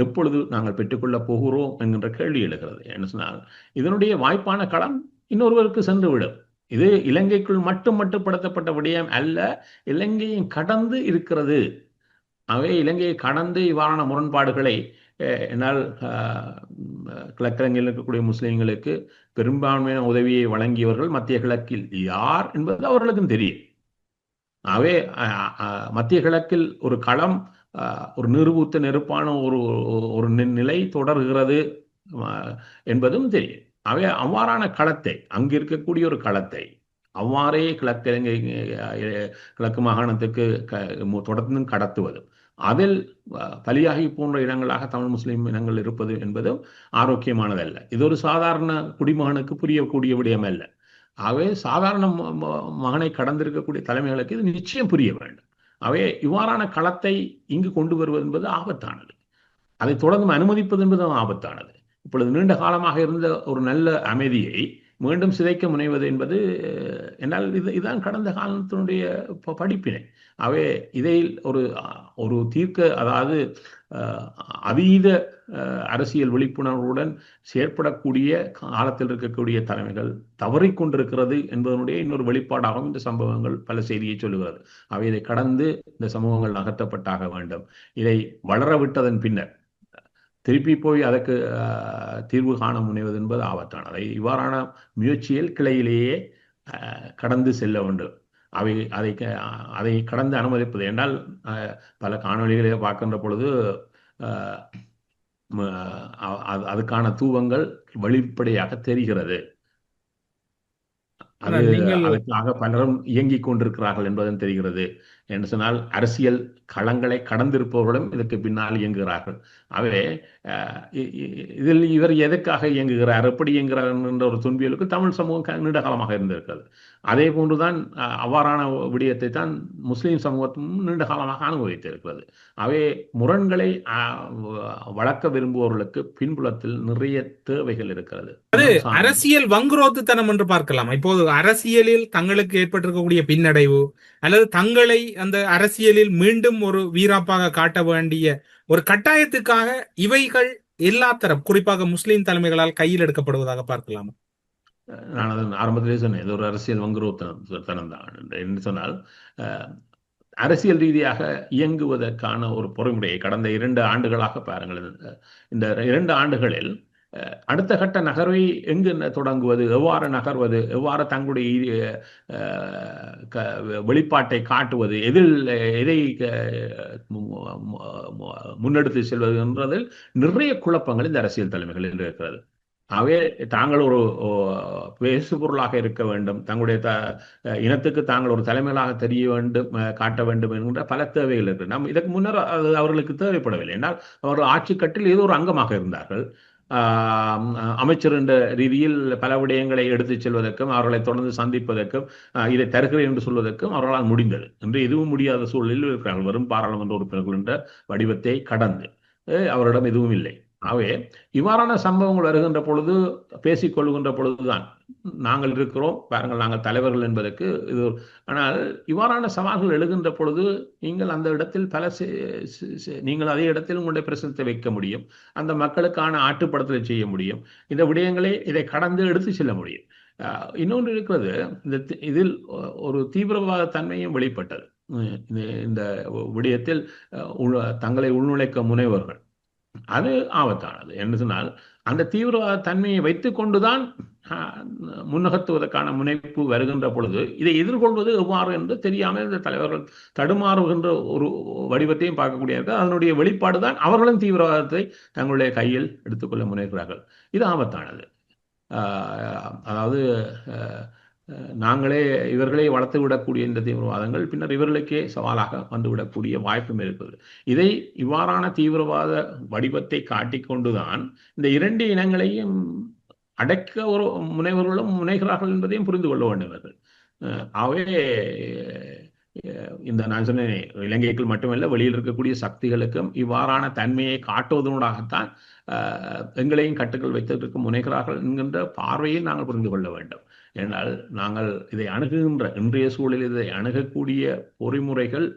எப்பொழுது நாங்கள் பெற்றுக்கொள்ளப் போகிறோம் என்கின்ற கேள்வி எழுகிறது. என்று சொன்னால் இதனுடைய வாய்ப்பான களம் இன்னொருவருக்கு சென்றுவிடும். இது இலங்கைக்குள் மட்டுப்படுத்தப்பட்ட விடயம் அல்ல, இலங்கையும் கடந்து இருக்கிறது. அவை இலங்கையை கடந்து இவ்வாறான முரண்பாடுகளை என்னால் கிழக்கிழங்கையில் இருக்கக்கூடிய முஸ்லிம்களுக்கு பெரும்பான்மையான உதவியை வழங்கியவர்கள் மத்திய கிழக்கில் யார் என்பது அவர்களுக்கும் தெரியும். அவை மத்திய கிழக்கில் ஒரு களம், ஒரு நிறுவூத்த நெருப்பான ஒரு நிலை தொடர்கிறது என்பதும் தெரியும். அவை அவ்வாறான களத்தை, அங்கிருக்கக்கூடிய ஒரு களத்தை அவ்வாறே கிழக்கு மாகாணத்துக்கு தொடர்ந்து கடத்துவது, அதில் பலியாகி போன்ற இடங்களாக தமிழ் முஸ்லிம் இனங்கள் இருப்பது என்பதும் ஆரோக்கியமானதல்ல. இது ஒரு சாதாரண குடிமகனுக்கு புரியக்கூடிய விடயம் அல்ல. ஆகவே சாதாரண மகனை கடந்திருக்கக்கூடிய தலைமைகளுக்கு இது நிச்சயம் புரிய வேண்டும். அவை இவ்வாறான களத்தை இங்கு கொண்டு வருவது என்பது ஆபத்தானது. அதை தொடர்ந்து அனுமதிப்பது என்பதும் ஆபத்தானது. இப்பொழுது நீண்ட காலமாக இருந்த ஒரு நல்ல அமைதியை மீண்டும் சிதைக்க முனைவது என்பது என்னால் இதுதான் கடந்த காலத்தினுடைய படிப்பினை. அவை இதை ஒரு தீர்க்க, அதாவது அதீத அரசியல் விழிப்புணர்வுடன் செயற்படக்கூடிய காலத்தில் இருக்கக்கூடிய தலைமைகள் தவறிக்கொண்டிருக்கிறது என்பதனுடைய இன்னொரு வெளிப்பாடாகவும் இந்த சம்பவங்கள் பல செய்தியை சொல்லுகிறது. அவை இதை கடந்து இந்த சமூகங்கள் நகர்த்தப்பட்டாக வேண்டும். இதை வளர விட்டதன் பின்னர் திருப்பி போய் அதற்கு தீர்வு காண முனைவது என்பது ஆபத்தானது. இவ்வாறான முயற்சியில் கிளையிலேயே கடந்து செல்ல வேண்டும். அதை கடந்து அனுமதிப்பது என்றால், பல காணொலிகளை பார்க்கின்ற பொழுது அதுக்கான தூவங்கள் வெளிப்படையாக தெரிகிறது. அதற்காக பலரும் இயங்கிக் கொண்டிருக்கிறார்கள் என்பதும் தெரிகிறது. என்று சொன்னால் அரசியல் களங்களை கடந்திருப்பவர்களும் இதற்கு பின்னால் இயங்குகிறார்கள். ஆகவே இதில் இவர் எதற்காக இயங்குகிறார், எப்படி இயங்குகிறார் என்ற ஒரு துன்பியலுக்கு தமிழ் சமூகம் நீண்ட காலமாக இருந்திருக்கிறது. அதே போன்றுதான் அவ்வாறான விடயத்தை தான் முஸ்லிம் சமூகத்தும் நீண்ட காலமாக அனுபவித்திருக்கிறது. அவை முரண்களை வளர்க்க விரும்புபவர்களுக்கு பின்புலத்தில் நிறைய தேவைகள் இருக்கிறது. அது அரசியல் வங்குரோத்துத்தனம் என்று பார்க்கலாம். இப்போது அரசியலில் தங்களுக்கு ஏற்பட்டிருக்கக்கூடிய பின்னடைவு அல்லது தங்களை அந்த அரசியலில் மீண்டும் ஒரு வீராப்பாக காட்ட வேண்டிய ஒரு கட்டாயத்துக்காக இவைகள் எல்லா தரப்பு, குறிப்பாக முஸ்லிம் தலைமைகளால் கையில் எடுக்கப்படுவதாக பார்க்கலாம். நான் அதன் ஆரம்பத்திலே சொன்னேன், இது ஒரு அரசியல் வங்குரோத்தனம் தான் என்று சொன்னால், அரசியல் ரீதியாக இயங்குவதற்கான ஒரு பொறுமுறையை கடந்த 2 ஆண்டுகளாக பாருங்கள். இந்த 2 ஆண்டுகளில் அடுத்த கட்ட நகர்வை எங்கு தொடங்குவது, எவ்வாறு நகர்வது, எவ்வாறு தங்களுடைய வெளிப்பாட்டை காட்டுவது, எதை முன்னெடுத்து செல்வது என்றதில் நிறைய குழப்பங்கள் இந்த அரசியல் தலைமைகளில் இருக்கிறது. ஆகவே தாங்கள் ஒரு பேசுபொருளாக இருக்க வேண்டும், தங்களுடைய இனத்துக்கு தாங்கள் ஒரு தலைமையிலாக தெரிய வேண்டும், காட்ட வேண்டும் என்கின்ற பல தேவைகள் இருக்கு. நாம் இதற்கு முன்னர் அது அவர்களுக்கு தேவைப்படவில்லை. என்றால் அவர்கள் ஆட்சி கட்டில் ஏதோ ஒரு அங்கமாக இருந்தார்கள். அமைச்சர் என்ற ரீதியில் பல விடயங்களை எடுத்துச் செல்வதற்கும் அவர்களை தொடர்ந்து சந்திப்பதற்கும் இதை தருகிறேன் என்று சொல்வதற்கும் அவர்களால் முடிந்தது. என்று எதுவும் முடியாத சூழலில் இருக்கிறார்கள். வெறும் பாராளுமன்ற உறுப்பினர்கள் என்ற வடிவத்தை கடந்து அவரிடம் எதுவும் இல்லை. ஆகவே இவ்வாறான சம்பவங்கள் வருகின்ற பொழுது, பேசிக் கொள்கின்ற பொழுதுதான் நாங்கள் இருக்கிறோம் பாருங்கள், நாங்கள் தலைவர்கள் என்பதற்கு இது. ஆனால் இவ்வாறான சவால்கள் எழுகின்ற பொழுது நீங்கள் அந்த இடத்தில் நீங்கள் அதே இடத்தில் உங்களுடைய பிரச்சனத்தை வைக்க முடியும், அந்த மக்களுக்கான ஆற்றுப்படுத்தலை செய்ய முடியும், இந்த விடயங்களை இதை கடந்து எடுத்து செல்ல முடியும். இன்னொன்று இருக்கிறது, இதில் ஒரு தீவிரவாத தன்மையும் வெளிப்பட்டது. இந்த விடயத்தில் தங்களை உள்நுழைக்க முனைவர்கள், அது ஆபத்தானது. என்று சொன்னால் அந்த தீவிரவாத தன்மையை வைத்துக் கொண்டுதான் முன்னகத்துவதற்கான முனைப்பு வருகின்ற பொழுது இதை எதிர்கொள்வது எவ்வாறு என்று தெரியாமல் இந்த தலைவர்கள் தடுமாறுகின்ற ஒரு வடிவத்தையும் பார்க்கக்கூடியது. அதனுடைய வெளிப்பாடு தான் அவர்களும் தீவிரவாதத்தை தங்களுடைய கையில் எடுத்துக்கொள்ள முனைகிறார்கள். இது ஆபத்தானது. அதாவது இவர்களே வளர்த்து விடக்கூடிய இந்த தீவிரவாதங்கள் பின்னர் இவர்களுக்கே சவாலாக வந்துவிடக்கூடிய வாய்ப்பும் இருக்குது. இதை இவ்வாறான தீவிரவாத வடிவத்தை காட்டிக்கொண்டுதான் இந்த இரண்டு இனங்களையும் அடக்க ஒரு முனைவர்களும் முனைகிறார்கள் என்பதையும் புரிந்து கொள்ள வேண்டியவர்கள். ஆகவே இந்த நான் சொன்னேன், இலங்கைக்கு மட்டுமல்ல வெளியில் இருக்கக்கூடிய சக்திகளுக்கும் இவ்வாறான தன்மையை காட்டுவதனூடாகத்தான் எங்களையும் கட்டுக்கள் வைத்திருக்க முனைகிறார்கள் என்கின்ற பார்வையில் நாங்கள் புரிந்து கொள்ள வேண்டும். ஏனால் நாங்கள் இதை அணுகுகின்ற இன்றைய சூழலில் இதை அணுகக்கூடிய பொறிமுறைகள்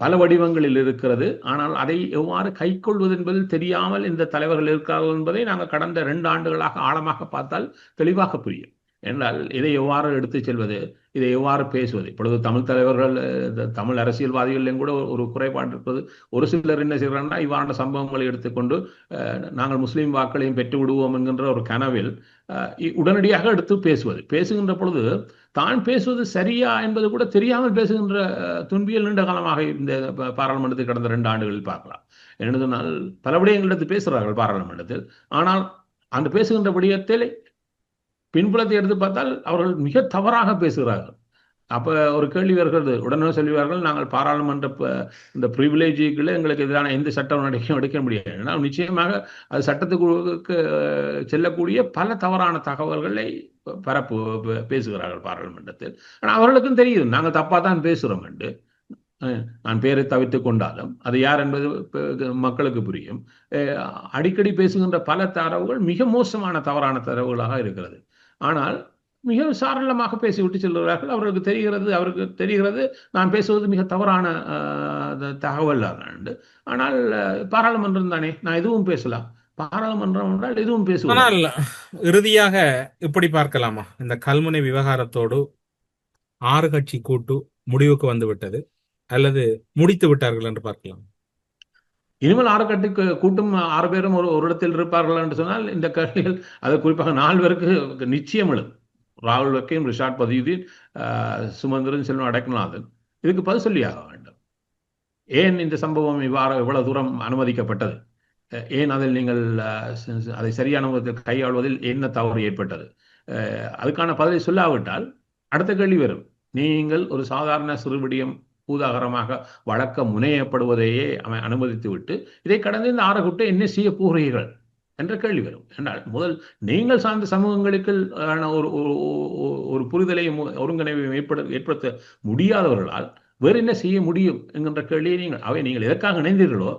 பல வடிவங்களில் இருக்கிறது. ஆனால் அதை எவ்வாறு கைக்கொள்வது என்பதில் தெரியாமல் இந்த தலைவர்கள் இருக்கிறார்கள் என்பதை நாங்கள் கடந்த 2 ஆண்டுகளாக ஆழமாக பார்த்தால் தெளிவாக புரியும். என்றால் இதை எவ்வாறு எடுத்துச் செல்வது, இதை எவ்வாறு பேசுவது. இப்பொழுது தமிழ் தலைவர்கள், தமிழ் அரசியல்வாதிகளிலும் கூட ஒரு குறைபாடு இருக்கிறது. ஒரு சிலர் என்ன செய்கிறாங்கன்னா, இவ்வாறான சம்பவங்களை எடுத்துக்கொண்டு நாங்கள் முஸ்லீம் வாக்களையும் பெற்று விடுவோம் என்கின்ற ஒரு கனவில் உடனடியாக எடுத்து பேசுகின்ற பொழுது தான் பேசுவது சரியா என்பது கூட தெரியாமல் பேசுகின்ற துன்பியல் நீண்ட காலமாக இந்த பாராளுமன்றத்தில் கடந்த 2 ஆண்டுகளில் பார்க்கலாம். என்ன சொன்னால் பல விடயங்களிடத்து பேசுகிறார்கள் பாராளுமன்றத்தில். ஆனால் அந்த பேசுகின்ற விடயத்தில் பின்புலத்தை எடுத்து பார்த்தால் அவர்கள் மிக தவறாக பேசுகிறார்கள். அப்போ ஒரு கேள்வி வருகிறது, உடனே சொல்லுவார்கள், நாங்கள் பாராளுமன்ற இந்த ப்ரிவிலேஜுக்குள்ள எங்களுக்கு எதிரான எந்த சட்டம் எடுக்க முடியாது. ஏன்னா நிச்சயமாக அது சட்டத்துக்கு செல்லக்கூடிய பல தவறான தகவல்களை பேசுகிறார்கள் பாராளுமன்றத்தில். ஆனால் அவர்களுக்கும் தெரியுது நாங்கள் தப்பாக தான் பேசுகிறோம் என்று. நான் பேரை தவிர்த்து கொண்டாலும் அது யார் என்பது மக்களுக்கு புரியும். அடிக்கடி பேசுகின்ற பல தரவுகள் மிக மோசமான தவறான தரவுகளாக இருக்கிறது. ஆனால் மிக சாரளமாக பேசிவிட்டு செல்கிறார்கள். அவருக்கு தெரிகிறது நான் பேசுவது மிக தவறான தகவல் தான். ஆனால் பாராளுமன்றம் தானே, நான் எதுவும் பேசலாம். பாராளுமன்றம் என்றால் எதுவும் பேசுவோம். ஆனால் இறுதியாக இப்படி பார்க்கலாமா, இந்த கல்முனை விவகாரத்தோடு 6 கட்சி கூட்டு முடிவுக்கு வந்து விட்டது அல்லது முடித்து விட்டார்கள் என்று பார்க்கலாம்? இனிமேல் 6 கட்சி கூட்டும் 6 பேரும் ஒரு இடத்தில் இருப்பார்கள் என்று சொன்னால் இந்த கேள்விகள், அது குறிப்பாக 4 பேருக்கு நிச்சயம் எழும். ராகுல் வக்கீம், ரிஷாட் பதியுதீன், சுமந்திரன், செல்வம் அடக்கநாதன். இதுக்கு பதில் சொல்லியாக வேண்டும். ஏன் இந்த சம்பவம் இவ்வளவு தூரம் அனுமதிக்கப்பட்டது? ஏன் அதில் நீங்கள் அதை சரியான விதத்தில் கையாள்வதில் என்ன தவறு ஏற்பட்டது? அதுக்கான பதிலை சொல்லாவிட்டால் அடுத்த கேள்வி வரும். நீங்கள் ஒரு சாதாரண சிறுவிடியம் பூதாகரமாக வழக்க முனையப்படுவதையே அனுமதித்து விட்டு இதை கடந்து இந்த 6 கூட்டம் என்ன செய்ய போகிறீர்கள் என்ற கேள்வி வரும். என்றால் முதல் நீங்கள் சார்ந்த சமூகங்களுக்கு ஒரு புரிதலை, ஒருங்கிணைவை ஏற்படுத்த முடியாதவர்களால் வேறு என்ன செய்ய முடியும் என்கின்ற கேள்வியை நீங்கள் எதற்காக இணைந்தீர்களோ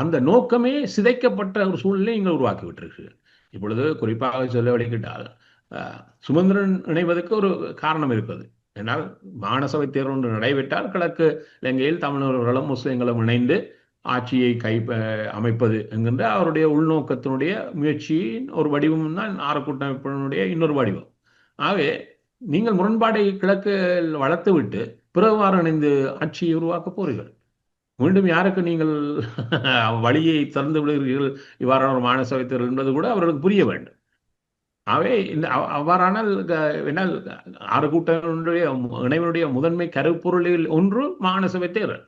அந்த நோக்கமே சிதைக்கப்பட்ட ஒரு சூழ்நிலை நீங்கள் உருவாக்கி விட்டிருக்கிறீர்கள். இப்பொழுது குறிப்பாக சொல்ல வழிகிட்டால் சுமந்திரன் இணைவதற்கு ஒரு காரணம் இருக்கிறது. ஏன்னால் மாநசபை தேர்தல் ஒன்று நடைபெற்றால் கிழக்கு இலங்கையில் தமிழர்களும் முஸ்லிம்களும் இணைந்து ஆட்சியை அமைப்பது என்கின்ற அவருடைய உள்நோக்கத்தினுடைய முயற்சியின் ஒரு வடிவம் தான் 6 கூட்டமைப்பினுடைய இன்னொரு வடிவம். ஆகவே நீங்கள் முரண்பாடை கிழக்கு வளர்த்து விட்டு பிறவாறு இணைந்து ஆட்சியை உருவாக்க போறீர்கள். மீண்டும் யாருக்கு நீங்கள் வழியை திறந்து விடுகிறீர்கள் இவ்வாறான ஒரு மாநசபை தேர்தல் என்பது கூட அவர்களுக்கு புரிய வேண்டும். ஆகவே அவ்வாறானால் 6 கூட்டங்களுடைய இணைவனுடைய முதன்மை கருப்பொருளில் ஒன்று மாநசபை தேர்தல்.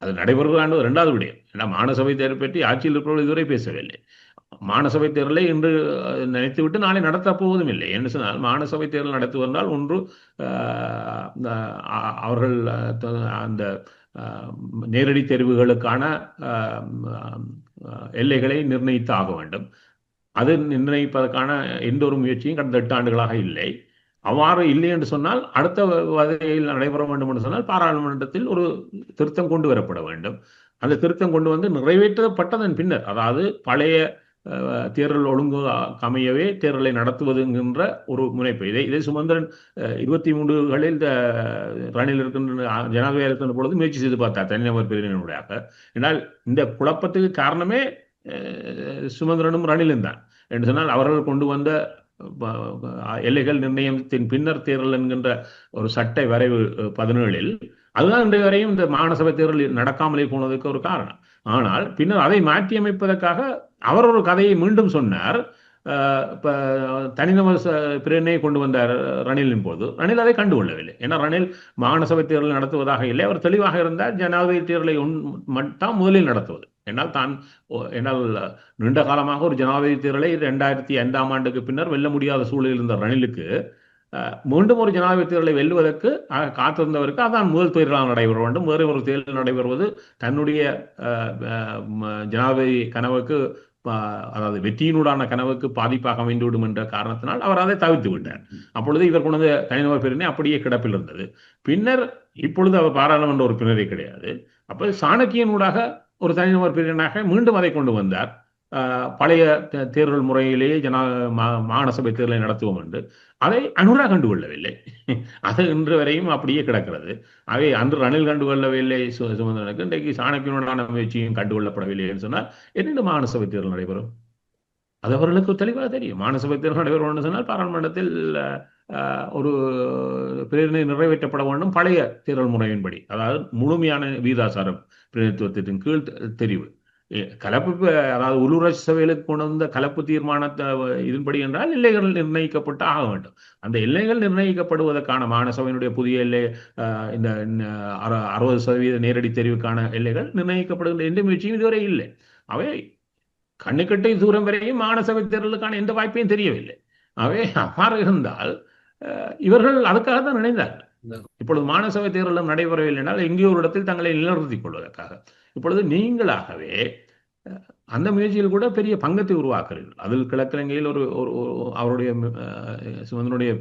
அது நடைபெறுகிறான் 2வது விடயம். ஏன்னா மாநசபை தேர்தல் பற்றி ஆட்சியில் இருக்கிறவர்கள் இதுவரை பேசவில்லை. மாநசபை தேர்தலை இன்று நினைத்துவிட்டு நாளை நடத்தப் போவதும் இல்லை. என்று சொன்னால் மாநசபை தேர்தல் நடத்துவதால் ஒன்று அவர்கள் அந்த நேரடி தெரிவுகளுக்கான எல்லைகளை நிர்ணயித்து ஆக வேண்டும். அது நிர்ணயிப்பதற்கான எந்த ஒரு முயற்சியும் கடந்த 8 ஆண்டுகளாக இல்லை. அவ்வாறு இல்லை என்று சொன்னால் அடுத்த வகையில் நடைபெற வேண்டும் என்று சொன்னால் பாராளுமன்றத்தில் ஒரு திருத்தம் கொண்டு வரப்பட வேண்டும். அந்த திருத்தம் கொண்டு வந்து நிறைவேற்றப்பட்டதன் பின்னர், அதாவது பழைய தேர்தல் ஒழுங்கு அமையவே தேர்தலை நடத்துவது என்கின்ற ஒரு முனைப்பு. இதை சுமந்திரன் 23களில் ரணில் இருக்கின்ற ஜனாதிபதியாக இருக்கின்ற பொழுது முயற்சி செய்து பார்த்தார் தனிநபர் பிரிவினருடையாக. என்றால் இந்த குழப்பத்துக்கு காரணமே சுமந்திரனும் ரணிலும் தான். என்று சொன்னால் அவர்கள் கொண்டு வந்த எல்லைகள் நிர்ணயத்தின் பின்னர் தேர்தல் என்கின்ற ஒரு சட்ட வரைவு 17இல் அதுதான் இன்றைய வரையும் இந்த மாநசபை தேர்தல் நடக்காமலே போனதுக்கு ஒரு காரணம். ஆனால் பின்னர் அதை மாற்றியமைப்பதற்காக அவர் ஒரு கதையை மீண்டும் சொன்னார். இப்போ தனிநபர் பிரிவினையை கொண்டு வந்தார் ரணிலின் போது. ரணில் அதை கண்டுகொள்ளவில்லை. ஏன்னா ரணில் மாநசபை தேர்தல் நடத்துவதாக இல்லை. அவர் தெளிவாக இருந்தார் ஜனாதிபதி தேர்தலை மட்டும் முதலில் நடத்துவது. என்னால் நீண்ட காலமாக ஒரு ஜனாதிபதி தேர்தலை 2005ஆம் ஆண்டுக்கு பின்னர் வெல்ல முடியாத சூழலில் இருந்த ரணிலுக்கு மீண்டும் ஒரு ஜனாதிபதி தேர்தலை வெல்லுவதற்கு காத்திருந்தவருக்கு அதான் முதல் தேர்தலாக நடைபெற வேண்டும். வேறு ஒரு தேர்தல் நடைபெறுவது தன்னுடைய ஜனாதிபதி கனவுக்கு, அதாவது வெற்றியினூடான கனவுக்கு பாதிப்பாக அமைந்துவிடும் என்ற காரணத்தினால் அவர் அதை தவிர்த்து விட்டார். அப்பொழுது இவர் கொண்டு தனிநபர் பிரிவினை அப்படியே கிடப்பில் இருந்தது. பின்னர் இப்பொழுது அவர் பாராளுமன்ற உறுப்பினரே கிடையாது. அப்போ சாணக்கியனூடாக ஒரு தனிநபர் பிரிவினாக மீண்டும் அதை கொண்டு வந்தார். பழைய தேர்தல் முறையிலேயே மாநசபை தேர்தலை நடத்துவோம் என்று அதை அனுரா கண்டுகொள்ளவில்லை. அது இன்று வரையும் அப்படியே கிடக்கிறது. ஆகவே அன்று ரணில் கண்டுகொள்ளவில்லை சுமந்திரனுக்கு, இன்றைக்கு சாணக்கியனுடான முயற்சியும் கண்டுகொள்ளப்படவில்லை என்று சொன்னால் என்னென்ன மாநசபை தேர்தல் நடைபெறும்? அது அவர்களுக்கு தெளிவாக தெரியும். மாநசபை தேர்தல் நடைபெறும் என்று சொன்னால் பாராளுமன்றத்தில் ஒரு பிரிவினை நிறைவேற்றப்பட வேண்டும் பழைய தேர்தல் முறையின்படி, அதாவது முழுமையான வீதாசார பிரதிநிதித்துவத்தின் கீழ் தெரிவு. கலப்பு, அதாவது உள்ளூராட்சி சபைகளுக்கு கொண்டு வந்த கலப்பு தீர்மானத்தை இதன்படி என்றால் எல்லைகள் நிர்ணயிக்கப்பட்டு ஆக வேண்டும். அந்த எல்லைகள் நிர்ணயிக்கப்படுவதற்கான மாநசபையினுடைய புதிய எல்லை, இந்த 60% நேரடி தெரிவுக்கான எல்லைகள் நிர்ணயிக்கப்படுகின்ற எந்த முயற்சியும் இதுவரை இல்லை. அவை கண்ணுக்கட்டை தூரம் வரையும் மாநசபை தேர்தலுக்கான எந்த வாய்ப்பையும் தெரியவில்லை. அவை அவ்வாறு இருந்தால் இவர்கள் அதுக்காக தான் நினைந்தார்கள். இப்பொழுது மாநசபை தேர்தலும் நடைபெறவில்லை என்றால் எங்கேயோ ஒரு இடத்தில் தங்களை நிலைநிறுத்திக் கொள்வதற்காக இப்பொழுது நீங்களாகவே அந்த முயற்சியில் கூட பெரிய பங்கத்தை உருவாக்குறீர்கள். அதில் கிழக்கிழங்கையில் ஒரு அவருடைய சுமந்தனுடைய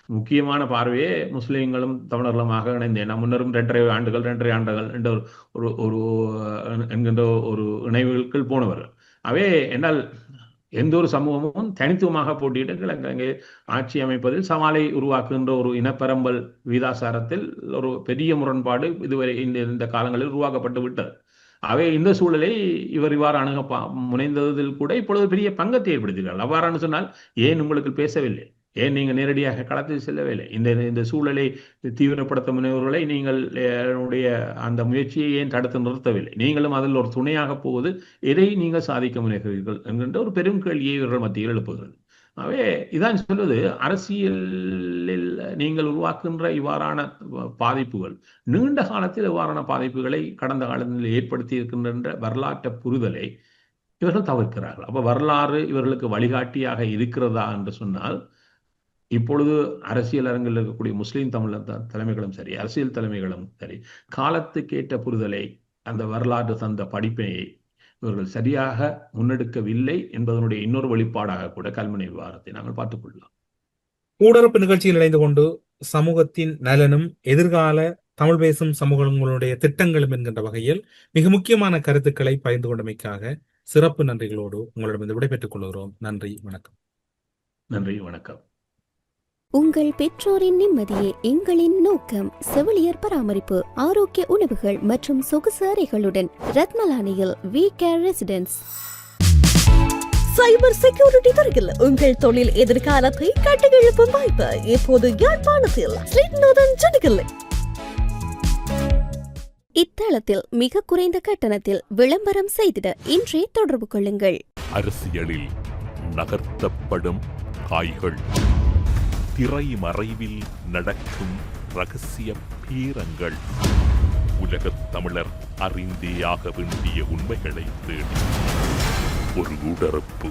முக்கியமான பார்வையே முஸ்லீம்களும் தமிழர்களுமாக இணைந்தேன். முன்னரும் 2.5 ஆண்டுகள் என்ற ஒரு என்கின்ற ஒரு இணைவுகளுக்குள் போனவர்கள். அவே என்றால் எந்த ஒரு சமூகமும் தனித்துவமாக போட்டியிட்டு கிழக்கிழங்கை ஆட்சி அமைப்பதில் சவாலை உருவாக்குகின்ற ஒரு இனப்பெரம்பல் வீதாசாரத்தில் ஒரு பெரிய முரண்பாடு இதுவரை இந்த காலங்களில் உருவாக்கப்பட்டு விட்டது. அவை இந்த சூழலை இவர் இவ்வாறு அணுக முனைந்ததில் கூட இப்பொழுது பெரிய பங்கத்தை ஏற்படுத்துகிறார்கள். அவ்வாறான சொன்னால் ஏன் உங்களுக்கு பேசவில்லை? ஏன் நீங்கள் நேரடியாக களத்தில் செல்லவில்லை? இந்த சூழலை தீவிரப்படுத்த முனைவர்களை நீங்கள் அந்த முயற்சியை ஏன் தடுத்து நிறுத்தவில்லை? நீங்களும் அதில் ஒரு துணையாக போவது எதை நீங்கள் சாதிக்க முனைகிறீர்கள் என்கின்ற ஒரு பெரும் கேள்வியை இவர்கள் மத்தியில் எழுப்புகிறது. ஆகவே இதான் சொல்வது, அரசியலில் நீங்கள் உருவாக்குகின்ற இவ்வாறான பாதிப்புகள் நீண்ட காலத்தில் இவ்வாறான பாதிப்புகளை கடந்த காலத்தில் ஏற்படுத்தி இருக்கின்ற வரலாற்று புரிதலை இவர்கள் தவிர்க்கிறார்கள். அப்போ வரலாறு இவர்களுக்கு வழிகாட்டியாக இருக்கிறதா என்று சொன்னால், இப்பொழுது அரசியல் அரங்கில் இருக்கக்கூடிய முஸ்லீம் தலைமைகளும் சரி, அரசியல் தலைமைகளும் சரி, காலத்துக்கேற்ற புரிதலை, அந்த வரலாறு தந்த படிப்பினை இவர்கள் சரியாக முன்னெடுக்கவில்லை என்பதனுடைய இன்னொரு வெளிப்பாடாக கூட கல்முனை விவகாரத்தை நாங்கள் பார்த்துக் கொள்ளலாம். கூடரப்பு நிகழ்ச்சியில் இணைந்து கொண்டு சமூகத்தின் நலனும் எதிர்கால தமிழ் பேசும் சமூகங்களுடைய திட்டங்களும் என்கின்ற வகையில் மிக முக்கியமான கருத்துக்களை பகிர்ந்து கொண்டமைக்காக சிறப்பு நன்றிகளோடு உங்களிடம் விடைபெற்றுக் கொள்கிறோம். நன்றி, வணக்கம். நன்றி, வணக்கம். உங்கள் பெற்றோரின் நிம்மதியே எங்களின் நோக்கம். செவிலியர் பராமரிப்பு, ஆரோக்கிய உணவுகள் மற்றும் சொகுசு அறைகளுடன் ரத்மலானியில் V care residence. Cyber security துறையில் உங்கள் தொழில் எதிர்காலத்தை கட்டியெழுப்பும் வாய்ப்பு இப்போது யாழ்ப்பாணத்தில் ஸ்ரீநாதன் ஜுடிகல்லை. இத்தளத்தில் மிக குறைந்த கட்டணத்தில் விளம்பரம் செய்திட இன்றே தொடர்பு கொள்ளுங்கள். அரசியலில் நகர்த்தப்படும் காய்கள், திரை மறைவில் நடக்கும் ரகசிய பீரங்கள், உலகத் தமிழர் அறிந்தேயாக வேண்டிய உண்மைகளை தேடி ஒரு உடறுப்பு.